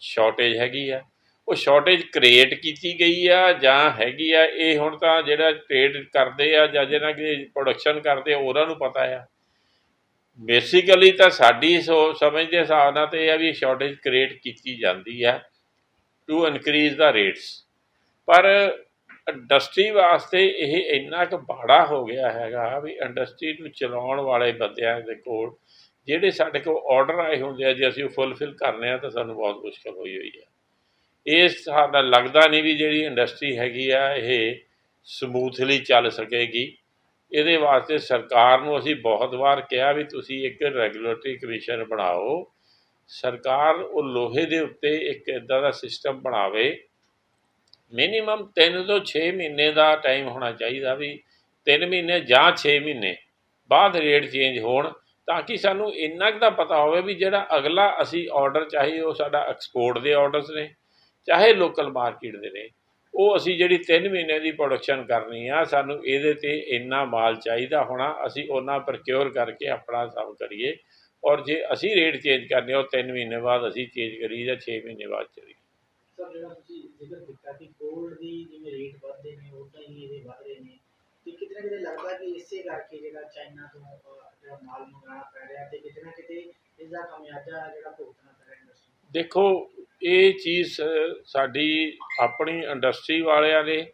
ਸ਼ਾਰਟੇਜ ਹੈਗੀ ਆ। ਉਹ ਸ਼ਾਰਟੇਜ ਕ੍ਰੀਏਟ ਕੀਤੀ ਗਈ ਆ ਜਾਂ ਹੈਗੀ ਆ, ਇਹ ਹੁਣ ਤਾਂ ਜਿਹੜਾ ਟ੍ਰੇਡ ਕਰਦੇ ਆ ਜਾਂ ਜਿਹਨਾਂ ਕਿ ਪ੍ਰੋਡਕਸ਼ਨ ਕਰਦੇ ਆ ਉਹਨਾਂ ਨੂੰ ਪਤਾ ਆ। ਬੇਸਿਕਲੀ ਤਾਂ ਸਾਡੀ ਸਮਝ ਦੇ ਹਿਸਾਬ ਨਾਲ ਤਾਂ ਇਹ ਆ ਵੀ ਸ਼ਾਰਟੇਜ ਕ੍ਰੀਏਟ ਕੀਤੀ ਜਾਂਦੀ ਆ ਟੂ ਇਨਕਰੀਜ਼ ਦਾ ਰੇਟਸ, ਪਰ ਇੰਡਸਟਰੀ ਵਾਸਤੇ ਇਹ ਇੰਨਾ ਕੁ ਬਾੜਾ ਹੋ ਗਿਆ ਹੈਗਾ ਵੀ ਇੰਡਸਟਰੀ ਨੂੰ ਚਲਾਉਣ ਵਾਲੇ ਬੰਦਿਆਂ ਦੇ ਕੋਲ ਜਿਹੜੇ ਸਾਡੇ ਕੋਲ ਆਰਡਰ ਆਏ ਹੁੰਦੇ ਆ, ਜੇ ਅਸੀਂ ਉਹ ਫੁੱਲਫਿਲ ਕਰਨੇ ਆ ਤਾਂ ਸਾਨੂੰ ਬਹੁਤ ਮੁਸ਼ਕਲ ਹੋਈ ਹੋਈ ਆ। ਇਸ ਹਿਸਾਬ ਨਾਲ ਲੱਗਦਾ ਨਹੀਂ ਵੀ ਜਿਹੜੀ ਇੰਡਸਟਰੀ ਹੈਗੀ ਆ ਇਹ ਸਮੂਥਲੀ ਚੱਲ ਸਕੇਗੀ। ਇਹਦੇ ਵਾਸਤੇ ਸਰਕਾਰ ਨੂੰ ਅਸੀਂ ਬਹੁਤ ਵਾਰ ਕਿਹਾ ਵੀ ਤੁਸੀਂ ਇੱਕ ਰੈਗੂਲੇਟਰੀ ਕਮਿਸ਼ਨ ਬਣਾਓ, ਸਰਕਾਰ ਉਹ ਲੋਹੇ ਦੇ ਉੱਤੇ ਇੱਕ ਇੱਦਾਂ ਦਾ ਸਿਸਟਮ ਬਣਾਵੇ, ਮਿਨੀਮਮ 3 ਤੋਂ 6 ਮਹੀਨੇ ਦਾ ਟਾਈਮ ਹੋਣਾ ਚਾਹੀਦਾ, ਵੀ 3 ਮਹੀਨੇ ਜਾਂ 6 ਮਹੀਨੇ ਬਾਅਦ ਰੇਟ ਚੇਂਜ ਹੋਣ, ਤਾਂ ਕਿ ਸਾਨੂੰ ਇੰਨਾ ਕੁ ਦਾ ਪਤਾ ਹੋਵੇ ਵੀ ਜਿਹੜਾ ਅਗਲਾ ਅਸੀਂ ਆਰਡਰ, ਚਾਹੇ ਉਹ ਸਾਡਾ ਐਕਸਪੋਰਟ ਦੇ ਆਰਡਰਸ ਨੇ ਚਾਹੇ ਲੋਕਲ ਮਾਰਕੀਟ ਦੇ ਨੇ, ਉਹ ਅਸੀਂ ਜਿਹੜੀ 3 ਮਹੀਨੇ ਦੀ ਪ੍ਰੋਡਕਸ਼ਨ ਕਰਨੀ ਆ, ਸਾਨੂੰ ਇਹਦੇ 'ਤੇ ਇੰਨਾ ਮਾਲ ਚਾਹੀਦਾ ਹੋਣਾ, ਅਸੀਂ ਉਹਨਾਂ ਪ੍ਰੋਕਿਓਰ ਕਰਕੇ ਆਪਣਾ ਕੰਮ ਕਰੀਏ, ਔਰ ਜੇ ਅਸੀਂ ਰੇਟ ਚੇਂਜ ਕਰਨੇ ਉਹ 3 ਮਹੀਨੇ ਬਾਅਦ ਅਸੀਂ ਚੇਂਜ ਕਰੀਏ ਜਾਂ 6 ਮਹੀਨੇ ਬਾਅਦ ਕਰੀਏ। ਸਰ, ਜਿਹੜਾ ਤੁਸੀਂ ਜ਼ਿਕਰ ਕੀਤਾ ਕਿ ਗੋਲਡ ਦੀ ਜਿਵੇਂ ਰੇਟ ਵੱਧਦੇ ਨੇ ਉੱਦਾਂ ਹੀ ਇਹਦੇ ਵੱਧ ਰਹੇ ਨੇ, ਅਤੇ ਕਿਤੇ ਨਾ ਕਿਤੇ ਲੱਗਦਾ ਕਿ ਇਸੇ ਕਰਕੇ ਜਿਹੜਾ ਚਾਈਨਾ ਤੋਂ ਜਿਹੜਾ ਮਾਲ ਮੰਗਵਾਉਣਾ ਪੈ ਰਿਹਾ, ਅਤੇ ਕਿਤੇ ਨਾ ਕਿਤੇ ਇਸਦਾ ਖਮਿਆਜ਼ਾ ਜਿਹੜਾ ਭੁਗਤਣਾ ਪੈ ਰਿਹਾ ਇੰਡਸਟਰੀ। ਦੇਖੋ, ਇਹ ਚੀਜ਼ ਸਾਡੀ ਆਪਣੀ ਇੰਡਸਟਰੀ ਵਾਲਿਆਂ ਨੇ,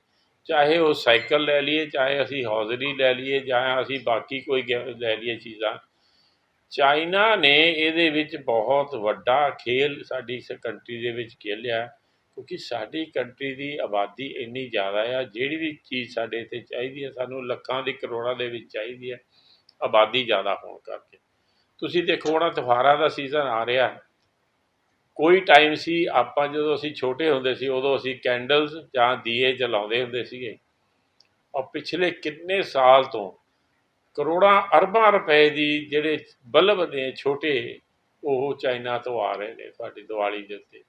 ਚਾਹੇ ਉਹ ਸਾਈਕਲ ਲੈ ਲਈਏ, ਚਾਹੇ ਅਸੀਂ ਹੌਜ਼ਰੀ ਲੈ ਲਈਏ, ਜਾਂ ਅਸੀਂ ਬਾਕੀ ਕੋਈ ਲੈ ਲਈਏ ਚੀਜ਼ਾਂ, ਚਾਈਨਾ ਨੇ ਇਹਦੇ ਵਿੱਚ ਬਹੁਤ ਵੱਡਾ ਖੇਲ ਸਾਡੀ ਇਸ ਕੰਟਰੀ ਦੇ ਵਿੱਚ ਖੇਲਿਆ, ਕਿਉਂਕਿ ਸਾਡੀ ਕੰਟਰੀ ਦੀ ਆਬਾਦੀ ਇੰਨੀ ਜ਼ਿਆਦਾ ਆ, ਜਿਹੜੀ ਵੀ ਚੀਜ਼ ਸਾਡੇ ਇੱਥੇ ਚਾਹੀਦੀ ਹੈ ਸਾਨੂੰ ਲੱਖਾਂ ਦੀ ਕਰੋੜਾਂ ਦੇ ਵਿੱਚ ਚਾਹੀਦੀ ਹੈ, ਆਬਾਦੀ ਜ਼ਿਆਦਾ ਹੋਣ ਕਰਕੇ। ਤੁਸੀਂ ਦੇਖੋ ਹੁਣ ਤਿਉਹਾਰਾਂ ਦਾ ਸੀਜ਼ਨ ਆ ਰਿਹਾ, ਕੋਈ ਟਾਈਮ ਸੀ ਆਪਾਂ ਜਦੋਂ ਅਸੀਂ ਛੋਟੇ ਹੁੰਦੇ ਸੀ ਉਦੋਂ ਅਸੀਂ ਕੈਂਡਲਸ ਜਾਂ ਦੀਏ ਜਲਾਉਂਦੇ ਹੁੰਦੇ ਸੀਗੇ, ਔਰ ਪਿਛਲੇ ਕਿੰਨੇ ਸਾਲ ਤੋਂ ਕਰੋੜਾਂ ਅਰਬਾਂ ਰੁਪਏ ਦੀ ਜਿਹੜੇ ਬਲਬ ਨੇ ਛੋਟੇ, ਉਹ ਚਾਈਨਾ ਤੋਂ ਆ ਰਹੇ ਨੇ। ਤੁਹਾਡੀ ਦਿਵਾਲੀ ਦੇ ਉੱਤੇ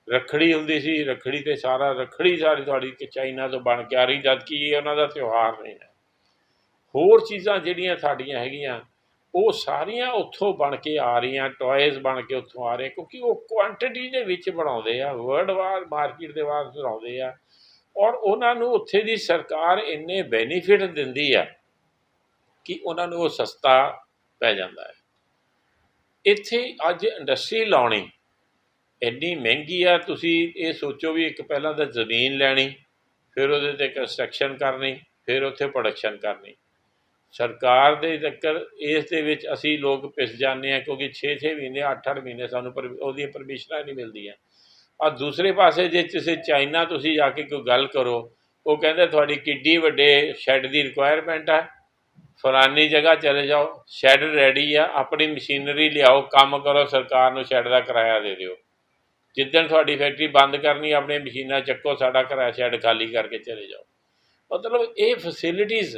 ਰੱਖੜੀ ਹੁੰਦੀ ਸੀ, ਰੱਖੜੀ 'ਤੇ ਰੱਖੜੀ ਸਾਰੀ ਤੁਹਾਡੀ ਚਾਈਨਾ ਤੋਂ ਬਣ ਕੇ ਆ ਰਹੀ, ਜਦ ਕਿ ਇਹ ਉਹਨਾਂ ਦਾ ਤਿਉਹਾਰ ਨਹੀਂ ਹੈ। ਹੋਰ ਚੀਜ਼ਾਂ ਜਿਹੜੀਆਂ ਸਾਡੀਆਂ ਹੈਗੀਆਂ ਉਹ ਸਾਰੀਆਂ ਉੱਥੋਂ ਬਣ ਕੇ ਆ ਰਹੀਆਂ, ਟੋਇਜ਼ ਬਣ ਕੇ ਉੱਥੋਂ ਆ ਰਹੇ, ਕਿਉਂਕਿ ਉਹ ਕੁਆਂਟਿਟੀ ਦੇ ਵਿੱਚ ਬਣਾਉਂਦੇ ਆ, ਵਰਲਡ ਵਾਰ ਮਾਰਕੀਟ ਦੇ ਬਾਅਦ ਬਣਾਉਂਦੇ ਆ, ਔਰ ਉਹਨਾਂ ਨੂੰ ਉੱਥੇ ਦੀ ਸਰਕਾਰ ਇੰਨੇ ਬੈਨੀਫਿਟ ਦਿੰਦੀ ਆ ਕਿ ਉਹਨਾਂ ਨੂੰ ਉਹ ਸਸਤਾ ਪੈ ਜਾਂਦਾ ਹੈ। ਇੱਥੇ ਅੱਜ ਇੰਡਸਟਰੀ ਲਾਉਣੀ ਇੰਨੀ ਮਹਿੰਗੀ ਆ, ਤੁਸੀਂ ਇਹ ਸੋਚੋ ਵੀ ਇੱਕ ਪਹਿਲਾਂ ਤਾਂ ਜ਼ਮੀਨ ਲੈਣੀ, ਫਿਰ ਉਹਦੇ 'ਤੇ ਕੰਸਟਰਕਸ਼ਨ ਕਰਨੀ, ਫਿਰ ਉੱਥੇ ਪ੍ਰੋਡਕਸ਼ਨ ਕਰਨੀ। ਸਰਕਾਰ ਦੇ ਚੱਕਰ ਇਸ ਦੇ ਵਿੱਚ ਅਸੀਂ ਲੋਕ ਪਿਸ ਜਾਂਦੇ ਹਾਂ, ਕਿਉਂਕਿ 6-6 ਮਹੀਨੇ 8-8 ਮਹੀਨੇ ਸਾਨੂੰ ਉਹਦੀਆਂ ਪਰਮਿਸ਼ਨਾਂ ਨਹੀਂ ਮਿਲਦੀਆਂ। ਔਰ ਦੂਸਰੇ ਪਾਸੇ ਜੇ ਕਿਸੇ ਚਾਈਨਾ ਤੁਸੀਂ ਜਾ ਕੇ ਕੋਈ ਗੱਲ ਕਰੋ, ਉਹ ਕਹਿੰਦੇ ਤੁਹਾਡੀ ਕਿੱਡੀ ਵੱਡੇ ਸ਼ੈੱਡ ਦੀ ਰਿਕੁਆਇਰਮੈਂਟ ਹੈ, ਫਲਾਨੀ ਜਗ੍ਹਾ ਚਲੇ ਜਾਓ, ਸ਼ੈੱਡ ਰੈਡੀ ਆ, ਆਪਣੀ ਮਸ਼ੀਨਰੀ ਲਿਆਓ, ਕੰਮ ਕਰੋ, ਸਰਕਾਰ ਨੂੰ ਸ਼ੈੱਡ ਦਾ ਕਿਰਾਇਆ ਦੇ ਦਿਓ। ਜਿੱਦਣ ਤੁਹਾਡੀ ਫੈਕਟਰੀ ਬੰਦ ਕਰਨੀ, ਆਪਣੀਆਂ ਮਸ਼ੀਨਾਂ ਚੱਕੋ, ਸਾਡਾ ਕਿਰਾਇਆ ਸ਼ੈੱਡ ਖਾਲੀ ਕਰਕੇ ਚਲੇ ਜਾਓ। ਮਤਲਬ ਇਹ ਫੈਸਿਲਿਟੀਜ਼।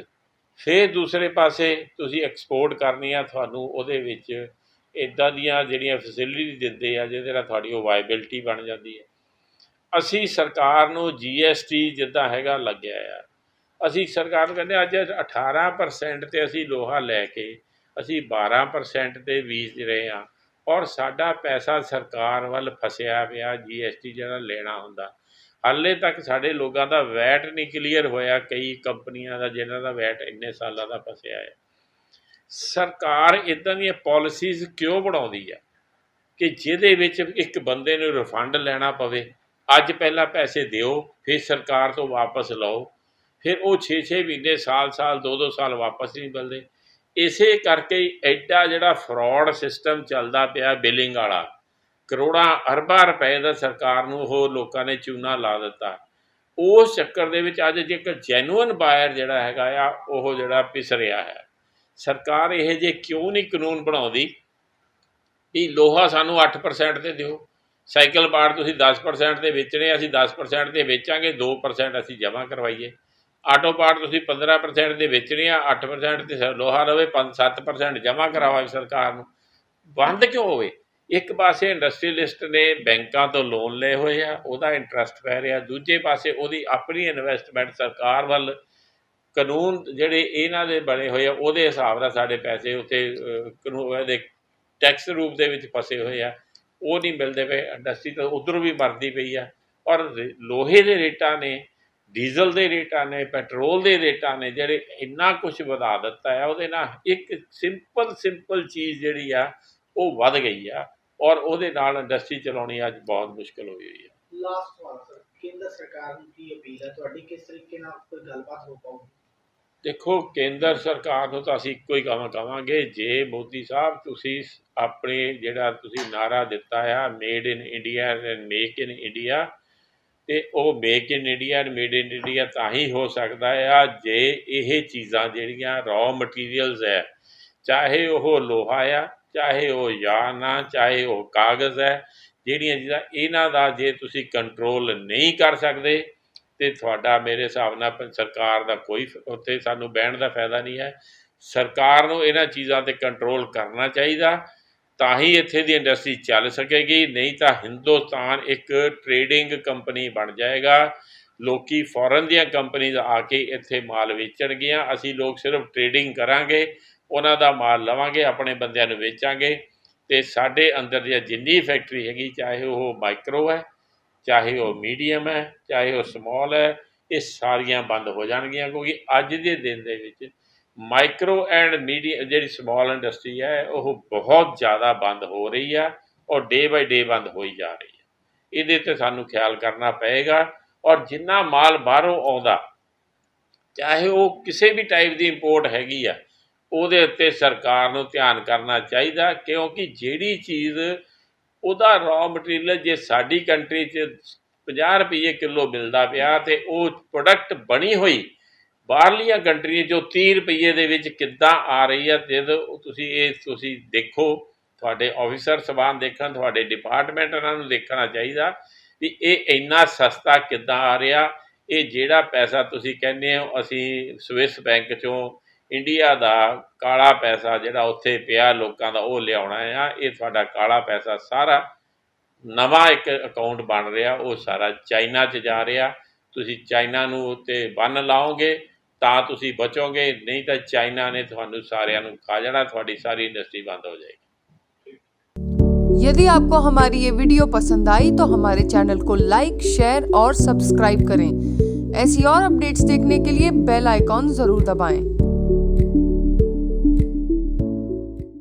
ਫਿਰ ਦੂਸਰੇ ਪਾਸੇ ਤੁਸੀਂ ਐਕਸਪੋਰਟ ਕਰਨੀ ਆ, ਤੁਹਾਨੂੰ ਉਹਦੇ ਵਿੱਚ ਇੱਦਾਂ ਦੀਆਂ ਜਿਹੜੀਆਂ ਫੈਸਿਲਿਟੀ ਦਿੰਦੇ ਆ ਜਿਹਦੇ ਨਾਲ ਤੁਹਾਡੀ ਉਹ ਵਾਇਬਿਲਿਟੀ ਬਣ ਜਾਂਦੀ ਹੈ। ਅਸੀਂ ਸਰਕਾਰ ਨੂੰ GST ਜਿੱਦਾਂ ਹੈਗਾ ਲੱਗਿਆ ਆ, ਅਸੀਂ ਸਰਕਾਰ ਨੂੰ ਕਹਿੰਦੇ ਅੱਜ 18% 'ਤੇ ਅਸੀਂ ਲੋਹਾ ਲੈ ਕੇ ਅਸੀਂ 12% 'ਤੇ ਵੇਚ ਰਹੇ ਹਾਂ, ਔਰ ਸਾਡਾ ਪੈਸਾ ਸਰਕਾਰ ਵੱਲ ਫਸਿਆ ਪਿਆ। GST ਜਿਹੜਾ ਲੈਣਾ ਹੁੰਦਾ, ਹਾਲੇ ਤੱਕ ਸਾਡੇ ਲੋਕਾਂ ਦਾ ਵੈਟ ਨਹੀਂ ਕਲੀਅਰ ਹੋਇਆ, ਕਈ ਕੰਪਨੀਆਂ ਦਾ ਜਿਹਨਾਂ ਦਾ ਵੈਟ ਇੰਨੇ ਸਾਲਾਂ ਦਾ ਫਸਿਆ ਹੈ। ਸਰਕਾਰ ਇੱਦਾਂ ਦੀਆਂ ਪਾਲਿਸੀਜ਼ ਕਿਉਂ ਬਣਾਉਂਦੀ ਆ ਕਿ ਜਿਹਦੇ ਵਿੱਚ ਇੱਕ ਬੰਦੇ ਨੂੰ ਰਿਫੰਡ ਲੈਣਾ ਪਵੇ? ਅੱਜ ਪਹਿਲਾਂ ਪੈਸੇ ਦਿਓ, ਫਿਰ ਸਰਕਾਰ ਤੋਂ ਵਾਪਸ ਲਓ, ਫਿਰ ਉਹ 6-6 ਮਹੀਨੇ, ਸਾਲ 2-2 ਸਾਲ ਵਾਪਸ ਨਹੀਂ ਮਿਲਦੇ। ਇਸੇ ਕਰਕੇ ਐਡਾ ਜਿਹੜਾ ਫਰੋਡ ਸਿਸਟਮ ਚੱਲਦਾ ਪਿਆ ਬਿਲਿੰਗ ਵਾਲਾ, ਕਰੋੜਾਂ ਅਰਬਾਂ ਰੁਪਏ ਦਾ ਸਰਕਾਰ ਨੂੰ ਉਹ ਲੋਕਾਂ ਨੇ ਚੂਨਾ ਲਾ ਦਿੱਤਾ। ਉਸ ਚੱਕਰ ਦੇ ਵਿੱਚ ਅੱਜ ਜੇਕਰ ਜੈਨੂਅਨ ਬਾਇਰ ਜਿਹੜਾ ਹੈਗਾ ਆ, ਉਹ ਜਿਹੜਾ ਪਿਸ ਰਿਹਾ ਹੈ। ਸਰਕਾਰ ਇਹ ਜਿਹੇ ਕਿਉਂ ਨਹੀਂ ਕਾਨੂੰਨ ਬਣਾਉਂਦੀ ਵੀ ਲੋਹਾ ਸਾਨੂੰ 8% 'ਤੇ ਦਿਓ, ਸਾਈਕਲ ਪਾਰਟ ਤੁਸੀਂ 10% 'ਤੇ ਵੇਚਣੇ, ਅਸੀਂ 10% 'ਤੇ ਵੇਚਾਂਗੇ, 2% ਅਸੀਂ ਜਮ੍ਹਾਂ ਕਰਵਾਈਏ। ਆਟੋ ਪਾਰਟ ਤੁਸੀਂ 15% 'ਤੇ ਵੇਚਣੇ ਆ, 8% 'ਤੇ ਲੋਹਾ ਰਵੇ, 7% ਜਮ੍ਹਾਂ ਕਰਾਵਾ ਸਰਕਾਰ ਨੂੰ। ਬੰਦ ਕਿਉਂ ਹੋਵੇ? ਇੱਕ ਪਾਸੇ ਇੰਡਸਟਰੀਲਿਸਟ ਨੇ ਬੈਂਕਾਂ ਤੋਂ ਲੋਨ ਲਏ ਹੋਏ ਆ, ਉਹਦਾ ਇੰਟਰਸਟ ਪੈ ਰਿਹਾ, ਦੂਜੇ ਪਾਸੇ ਉਹਦੀ ਆਪਣੀ ਇਨਵੈਸਟਮੈਂਟ ਸਰਕਾਰ ਵੱਲ ਕਾਨੂੰਨ ਜਿਹੜੇ ਇਹਨਾਂ ਦੇ ਬਣੇ ਹੋਏ ਆ ਉਹਦੇ ਹਿਸਾਬ ਨਾਲ ਸਾਡੇ ਪੈਸੇ ਉੱਥੇ ਇਹਦੇ ਟੈਕਸ ਰੂਪ ਦੇ ਵਿੱਚ ਫਸੇ ਹੋਏ ਆ, ਉਹ ਨਹੀਂ ਮਿਲਦੇ ਪਏ। ਇੰਡਸਟਰੀ ਤਾਂ ਉੱਧਰੋਂ ਵੀ ਮਰਦੀ ਪਈ ਆ, ਔਰ ਲੋਹੇ ਦੇ ਰੇਟਾਂ ਨੇ, ਡੀਜ਼ਲ ਦੇ ਰੇਟਾਂ ਨੇ, ਪੈਟਰੋਲ ਦੇ ਰੇਟਾਂ ਨੇ ਜਿਹੜੇ ਇੰਨਾ ਕੁਝ ਵਧਾ ਦਿੱਤਾ ਆ, ਉਹਦੇ ਨਾਲ ਇੱਕ ਸਿੰਪਲ ਚੀਜ਼ ਜਿਹੜੀ ਆ ਉਹ ਵੱਧ ਗਈ ਆ, ਔਰ ਉਹਦੇ ਨਾਲ ਇੰਡਸਟਰੀ ਚਲਾਉਣੀ ਅੱਜ ਬਹੁਤ ਮੁਸ਼ਕਿਲ ਹੋਈ ਹੋਈ ਹੈ। ਲਾਸਟ ਸਵਾਲ ਸਰ, ਕੇਂਦਰ ਸਰਕਾਰ ਨੂੰ ਕੀ ਅਪੀਲ ਹੈ ਤੁਹਾਡੀ, ਕਿਸ ਤਰੀਕੇ ਨਾਲ ਕੋਈ ਗੱਲਬਾਤ ਹੋ ਪਾਊਗੀ? ਦੇਖੋ, ਕੇਂਦਰ ਸਰਕਾਰ ਨੂੰ ਤਾਂ ਅਸੀਂ ਇੱਕੋ ਹੀ ਕਹਾਂਗੇ, ਜੇ ਮੋਦੀ ਸਾਹਿਬ ਤੁਸੀਂ ਆਪਣੇ ਜਿਹੜਾ ਤੁਸੀਂ ਨਾਅਰਾ ਦਿੱਤਾ ਆ made in India and make in India, ਅਤੇ ਉਹ make in India and made in India ਤਾਂ ਹੀ ਹੋ ਸਕਦਾ ਆ ਜੇ ਇਹ ਚੀਜ਼ਾਂ ਜਿਹੜੀਆਂ ਰॉ ਮਟੀਰੀਅਲਸ ਹੈ, ਚਾਹੇ ਉਹ ਲੋਹਾ ਆ, ਚਾਹੇ ਉਹ ਯਾਨ ਆ, ਚਾਹੇ ਉਹ ਕਾਗਜ਼ ਹੈ, ਜਿਹੜੀਆਂ ਚੀਜ਼ਾਂ ਇਹਨਾਂ ਦਾ ਜੇ ਤੁਸੀਂ ਕੰਟਰੋਲ ਨਹੀਂ ਕਰ ਸਕਦੇ ਅਤੇ ਤੁਹਾਡਾ ਮੇਰੇ ਹਿਸਾਬ ਨਾਲ ਸਰਕਾਰ ਦਾ ਕੋਈ ਉੱਥੇ ਸਾਨੂੰ ਬਹਿਣ ਦਾ ਫਾਇਦਾ ਨਹੀਂ ਹੈ। ਸਰਕਾਰ ਨੂੰ ਇਹਨਾਂ ਚੀਜ਼ਾਂ 'ਤੇ ਕੰਟਰੋਲ ਕਰਨਾ ਚਾਹੀਦਾ, ਤਾਂ ਹੀ ਇੱਥੇ ਦੀ ਇੰਡਸਟਰੀ ਚੱਲ ਸਕੇਗੀ। ਨਹੀਂ ਤਾਂ ਹਿੰਦੁਸਤਾਨ ਇੱਕ ਟਰੇਡਿੰਗ ਕੰਪਨੀ ਬਣ ਜਾਏਗਾ, ਲੋਕੀ ਫੋਰਨ ਦੀਆਂ ਕੰਪਨੀਜ਼ ਆ ਕੇ ਇੱਥੇ ਮਾਲ ਵੇਚਣਗੀਆਂ, ਅਸੀਂ ਲੋਕ ਸਿਰਫ ਟਰੇਡਿੰਗ ਕਰਾਂਗੇ, ਉਹਨਾਂ ਦਾ ਮਾਲ ਲਵਾਂਗੇ, ਆਪਣੇ ਬੰਦਿਆਂ ਨੂੰ ਵੇਚਾਂਗੇ, ਅਤੇ ਸਾਡੇ ਅੰਦਰ ਦੀ ਜਿੰਨੀ ਫੈਕਟਰੀ ਹੈਗੀ, ਚਾਹੇ ਉਹ ਮਾਈਕਰੋ ਹੈ, ਚਾਹੇ ਉਹ ਮੀਡੀਅਮ ਹੈ, ਚਾਹੇ ਉਹ ਸਮੌਲ ਹੈ, ਇਹ ਸਾਰੀਆਂ ਬੰਦ ਹੋ ਜਾਣਗੀਆਂ। ਕਿਉਂਕਿ ਅੱਜ ਦੇ ਦਿਨ ਦੇ ਵਿੱਚ ਮਾਈਕਰੋ ਐਂਡ ਮੀਡੀਅਮ ਜਿਹੜੀ ਸਮੌਲ ਇੰਡਸਟਰੀ ਹੈ ਉਹ ਬਹੁਤ ਜ਼ਿਆਦਾ ਬੰਦ ਹੋ ਰਹੀ ਆ, ਔਰ ਡੇ ਬਾਈ ਡੇ ਬੰਦ ਹੋਈ ਜਾ ਰਹੀ ਹੈ। ਇਹਦੇ 'ਤੇ ਸਾਨੂੰ ਖਿਆਲ ਕਰਨਾ ਪਏਗਾ, ਔਰ ਜਿੰਨਾ ਮਾਲ ਬਾਹਰੋਂ ਆਉਂਦਾ, ਚਾਹੇ ਉਹ ਕਿਸੇ ਵੀ ਟਾਈਪ ਦੀ ਇੰਪੋਰਟ ਹੈਗੀ ਆ, ਉਹਦੇ ਉੱਤੇ ਸਰਕਾਰ ਨੂੰ ਧਿਆਨ ਕਰਨਾ ਚਾਹੀਦਾ, ਕਿਉਂਕਿ ਜਿਹੜੀ ਚੀਜ਼ ਉਹਦਾ ਰॉ ਮਟੀਰੀਅਲ ਜੇ ਸਾਡੀ ਕੰਟਰੀ 'ਚ 50 ਰੁਪਏ ਕਿਲੋ ਮਿਲਦਾ ਪਿਆ, ਅਤੇ ਉਹ ਪ੍ਰੋਡਕਟ ਬਣੀ ਹੋਈ ਬਾਹਰਲੀਆਂ ਕੰਟਰੀਆਂ 'ਚੋਂ 30 ਰੁਪਏ ਦੇ ਵਿੱਚ ਕਿੱਦਾਂ ਆ ਰਹੀ ਆ। ਜਦੋਂ ਤੁਸੀਂ ਦੇਖੋ, ਤੁਹਾਡੇ ਆਫਿਸਰ ਸਬਾਨ ਦੇਖਣ, ਤੁਹਾਡੇ ਡਿਪਾਰਟਮੈਂਟ ਉਹਨਾਂ ਨੂੰ ਦੇਖਣਾ ਚਾਹੀਦਾ ਵੀ ਇਹ ਇੰਨਾ ਸਸਤਾ ਕਿੱਦਾਂ ਆ ਰਿਹਾ। ਇਹ ਜਿਹੜਾ ਪੈਸਾ ਤੁਸੀਂ ਕਹਿੰਦੇ ਹੋ ਅਸੀਂ ਸਵਿਸ ਬੈਂਕ 'ਚੋਂ ਇੰਡੀਆ ਦਾ ਕਾਲਾ ਪੈਸਾ ਜਿਹੜਾ ਉੱਥੇ ਪਿਆ ਲੋਕਾਂ ਦਾ ਉਹ ਲਿਆਉਣਾ ਆ, ਇਹ ਤੁਹਾਡਾ ਕਾਲਾ ਪੈਸਾ ਸਾਰਾ ਨਵਾਂ ਇੱਕ ਅਕਾਊਂਟ ਬਣ ਰਿਹਾ, ਉਹ ਸਾਰਾ ਚਾਈਨਾ 'ਚ ਜਾ ਰਿਹਾ। ਤੁਸੀਂ ਚਾਈਨਾ ਨੂੰ ਉੱਤੇ ਬੰਨ ਲਾਓਗੇ ਤਾਂ ਤੁਸੀਂ ਬਚੋਗੇ, ਨਹੀਂ ਤਾਂ ਚਾਈਨਾ ਨੇ ਤੁਹਾਨੂੰ ਸਾਰਿਆਂ ਨੂੰ ਖਾ ਜਾਣਾ, ਤੁਹਾਡੀ ਸਾਰੀ इंडस्ट्री बंद हो जाएगी। यदि आपको हमारी ये वीडियो पसंद आई तो हमारे चैनल को लाइक, शेयर और सब्सक्राइब करें। ऐसी और अपडेट्स देखने के लिए बेल आइकॉन जरूर दबाएं।